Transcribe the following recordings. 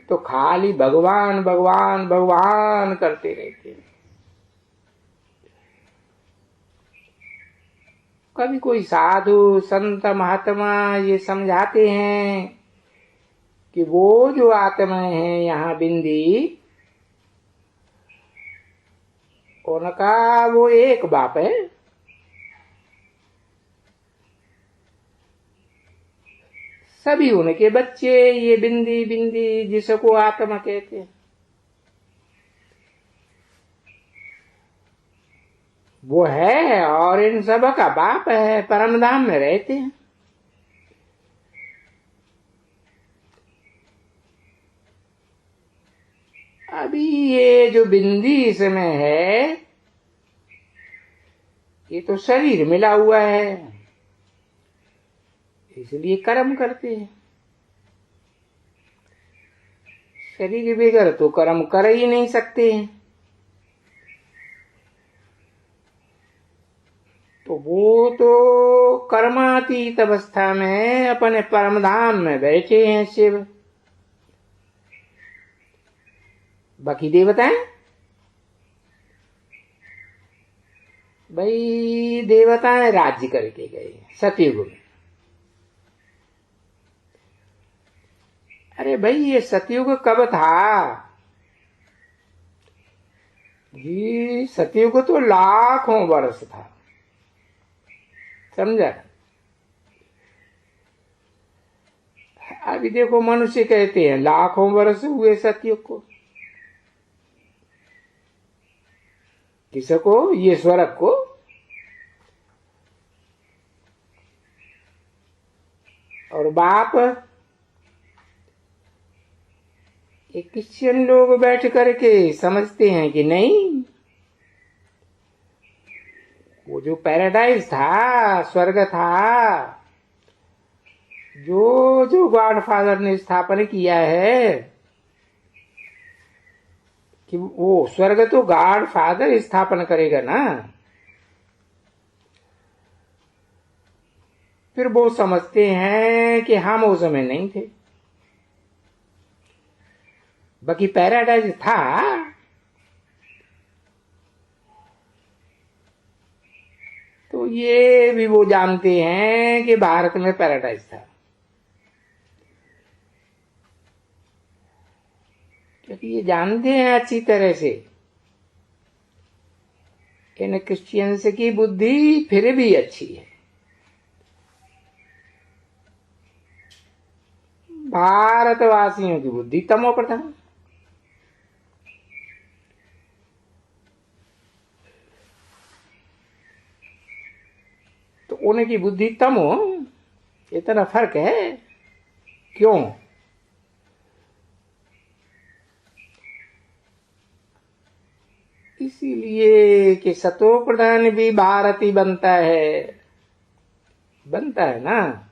तो खाली भगवान भगवान भगवान करते रहते हैं। कभी कोई साधु संत महात्मा ये समझाते हैं कि वो जो आत्माएं हैं यहाँ बिंदी, उनका वो एक बाप है। सभी उनके बच्चे ये बिंदी बिंदी जिसको आत्मा कहते हैं, वो है और इन सब का बाप है, परमधाम में रहते हैं। अभी ये जो बिंदी इसमें है, ये तो शरीर मिला हुआ है, इसलिए कर्म करते हैं। शरीर बगैर तो कर्म कर ही नहीं सकते हैं। तो वो तो कर्मातीत अवस्था में अपने परमधाम में बैठे हैं शिव। बाकी देवताएं, भाई देवताएं राज्य करके गए सतयुग में। अरे भाई ये सतयुग कब था? ये सतयुग तो लाखों वर्ष था, समझा? अभी देखो मनुष्य कहते हैं लाखों वर्ष हुए सतयुग को। किसको? ये स्वर्ग को। और बाप ये क्रिश्चियन लोग बैठ करके समझते हैं कि नहीं, वो जो पैराडाइज था, स्वर्ग था, जो जो गॉड फादर ने स्थापन किया है, कि वो स्वर्ग तो गॉड फादर स्थापन करेगा ना। फिर वो समझते हैं कि हम उस समय नहीं थे, बाकी पैराडाइज था। तो ये भी वो जानते हैं कि भारत में पैराडाइज था, क्योंकि ये जानते हैं अच्छी तरह से इन क्रिश्चियंस की बुद्धि फिर भी अच्छी है। भारतवासियों की बुद्धि तमो प्रधान। तो उनकी बुद्धि तमो, इतना फर्क है। क्यों? इसीलिए कि सतो प्रधान भी भारती बनता है ना,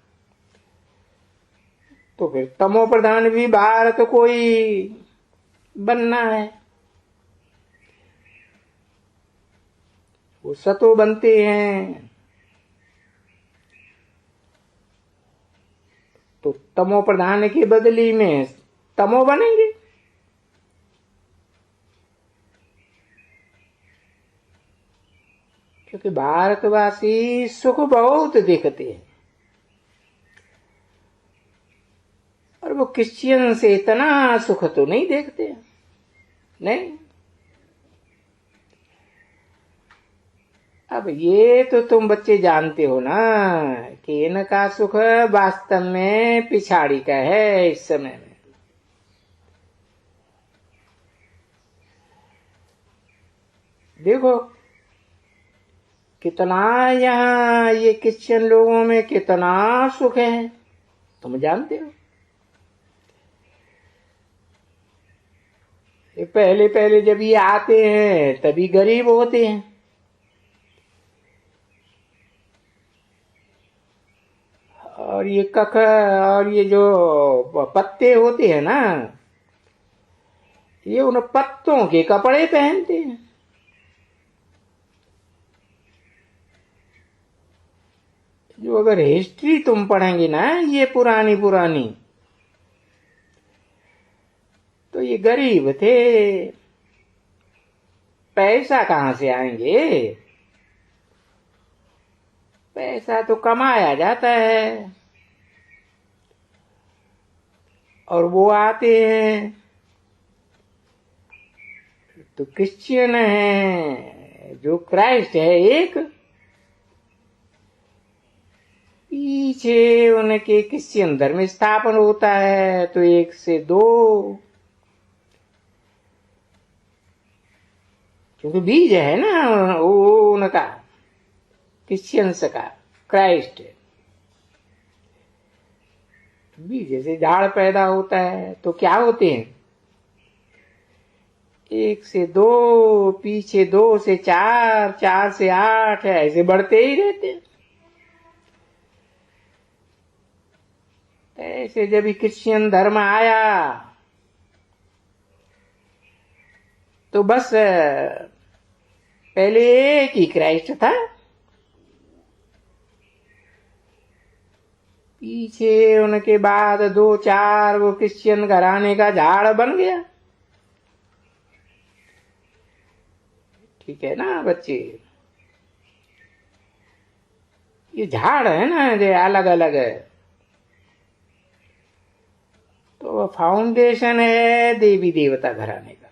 तो फिर तमो प्रधान भी भारत को ही बनना है। वो सतो बनते हैं तो तमो प्रधान के बदली में तमो बनेंगे। क्योंकि भारतवासी सुख बहुत देखते हैं, और वो क्रिश्चियन से इतना सुख तो नहीं देखते हैं। नहीं, अब ये तो तुम बच्चे जानते हो ना कि इनका सुख वास्तव में पिछाड़ी का है इस समय में। देखो कितना यहाँ ये क्रिश्चियन लोगों में कितना सुख है, तुम जानते हो। ये पहले पहले जब ये आते हैं तभी गरीब होते हैं, और ये कख और ये जो पत्ते होते हैं ना, ये उन पत्तों के कपड़े पहनते हैं। जो अगर हिस्ट्री तुम पढ़ेंगे ना ये पुरानी पुरानी, तो ये गरीब थे, पैसा कहाँ से आएंगे? पैसा तो कमाया जाता है। और वो आते हैं तो क्रिश्चियन है, जो क्राइस्ट है एक, पीछे उनके क्रिश्चियन धर्म स्थापन होता है तो 1 से 2, क्योंकि बीज है ना वो उनका, क्रिश्चियंस का, क्राइस्ट बीज से झाड़ पैदा होता है। तो क्या होते हैं? 1 से 2, पीछे 2 से 4, 4 से 8, ऐसे बढ़ते ही रहते हैं। ऐसे जब भी क्रिश्चियन धर्म आया तो बस पहले एक ही क्राइस्ट था, पीछे उनके बाद 2-4 वो क्रिश्चियन घराने का झाड़ बन गया। ठीक है ना बच्चे? ये झाड़ है ना जो अलग अलग है, तो फाउंडेशन है देवी देवता घराने का।